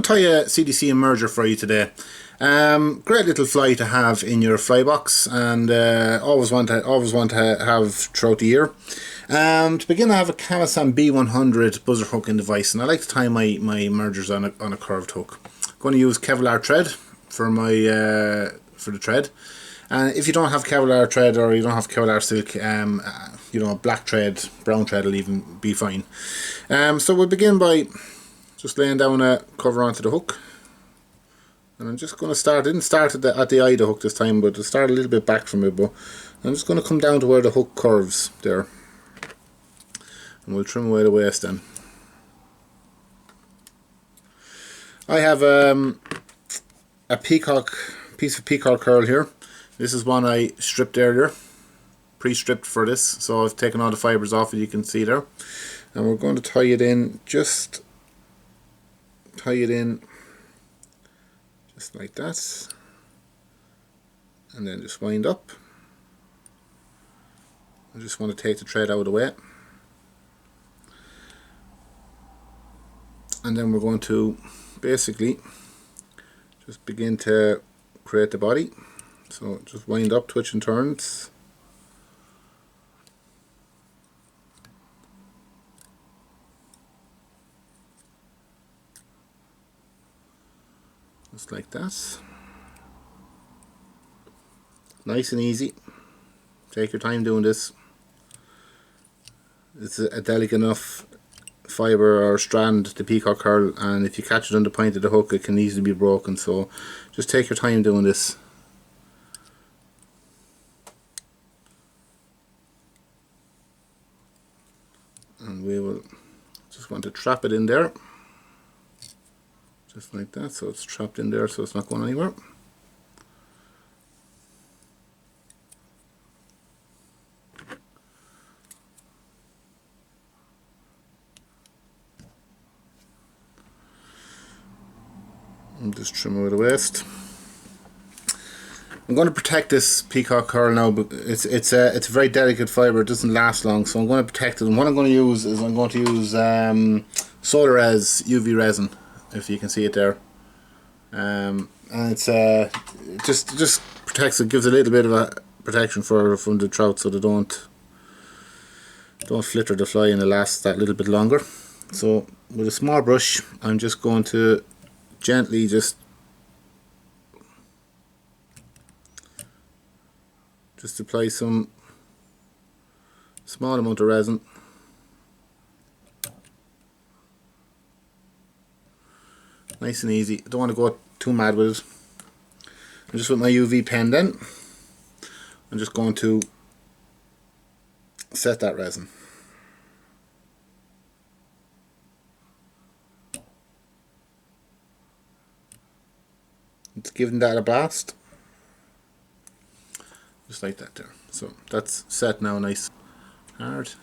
going to tie a CDC Emerger Fly today. Great little fly to have in your fly box, and always want to have throughout the year. To begin, I have a Kamasan B100 buzzer hooking device, and I like to tie my emergers on a curved hook. I'm going to use Kevlar thread for the thread. And if you don't have Kevlar thread, or you don't have Kevlar silk, black thread, brown thread will even be fine. So we'll begin by just laying down a cover onto the hook. And I'm just going to start, didn't start at the eye of the hook this time, but I'll start a little bit back from it, but I'm just going to come down to where the hook curves there. And we'll trim away the waste then. I have a piece of peacock curl here. This is one I stripped earlier, pre-stripped for this, so I've taken all the fibres off, as you can see there. And we're going to tie it in, just like that, and then just wind up. I just want to take the thread out of the way, and then we're going to basically just begin to create the body. So just wind up, twitch and turns. Just like that. Nice and easy. Take your time doing this. It's a delicate enough fibre or strand, the peacock curl, and if you catch it on the point of the hook, it can easily be broken. So just take your time doing this. And we will just want to trap it in there, just like that, so it's trapped in there, so it's not going anywhere. And just trim away the waste. I'm going to protect this peacock curl now, but it's a very delicate fibre. It doesn't last long, so I'm going to protect it. And what I'm going to use is Solar Res UV resin, if you can see it there. And it's just protects it, gives a little bit of a protection from the trout, so they don't flitter the fly, and it lasts that little bit longer. So with a small brush, I'm just going to gently just apply some small amount of resin. Nice and easy. I don't want to go too mad with it. And just with my UV pen then, I'm just going to set that resin. It's giving that a blast. Just like that there. So that's set now, nice, hard,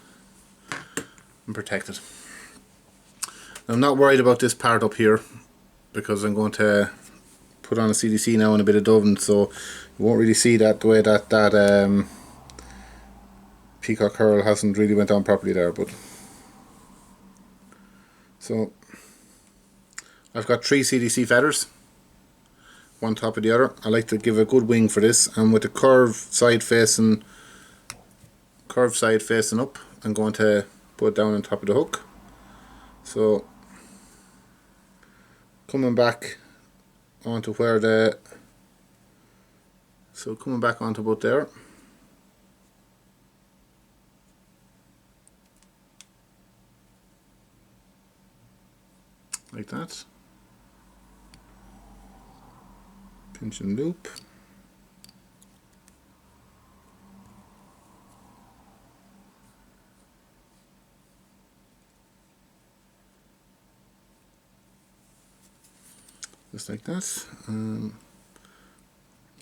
and protected. Now, I'm not worried about this part up here, because I'm going to put on a CDC now and a bit of doving, so you won't really see that the way that peacock curl hasn't really went on properly there. But so I've got 3 CDC feathers, one top of the other. I like to give a good wing for this, and with the curved side facing up, I'm going to put it down on top of the hook. So coming back onto about there. Like that. Pinch and loop. Just like that.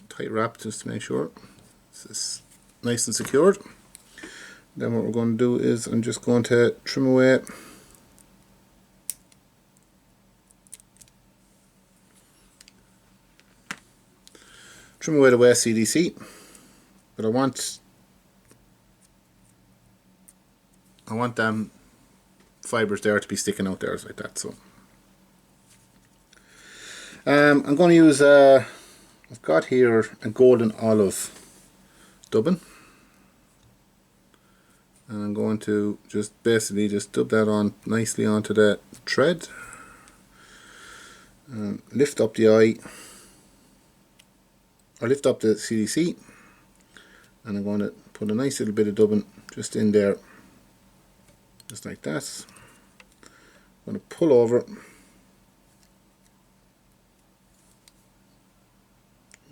Tight wrap just to make sure it's nice and secured. Then what we're going to do is I'm just going to trim away the waste CDC, but I want them fibres there to be sticking out there like that. So I'm going to use I've got here a golden olive dubbin, and I'm going to just basically just dub that on nicely onto the thread, and lift up the eye, or lift up the CDC, and I'm going to put a nice little bit of dubbin just in there, just like that. I'm going to pull over,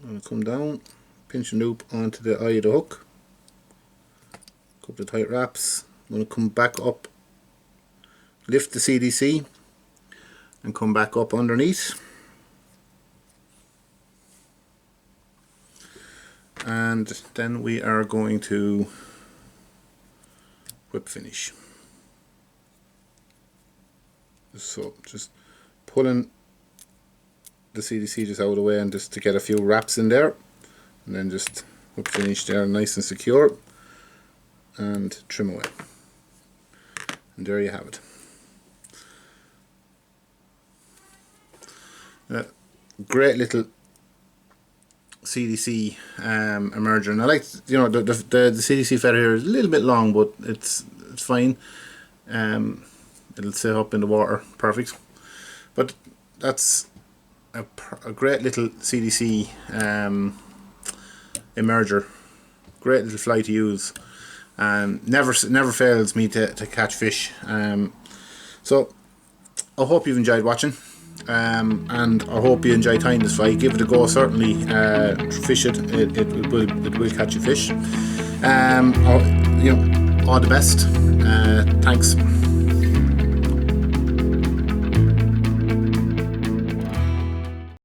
I'm going to come down, pinch and loop onto the eye of the hook, a couple of tight wraps. I'm going to come back up, lift the CDC and come back up underneath, and then we are going to whip finish. So just pulling the CDC just out of the way, and just to get a few wraps in there, and then just whip finish there nice and secure, and trim away, and there you have it. Great little CDC emerger, and I like, you know, the CDC feather here is a little bit long, but it's fine. It'll sit up in the water perfect. But that's a great little CDC emerger, great little fly to use, and never fails me to catch fish. So I hope you've enjoyed watching, and I hope you enjoy tying this fly. Give it a go, certainly. Fish it. It will catch you fish. You know, all the best. Thanks.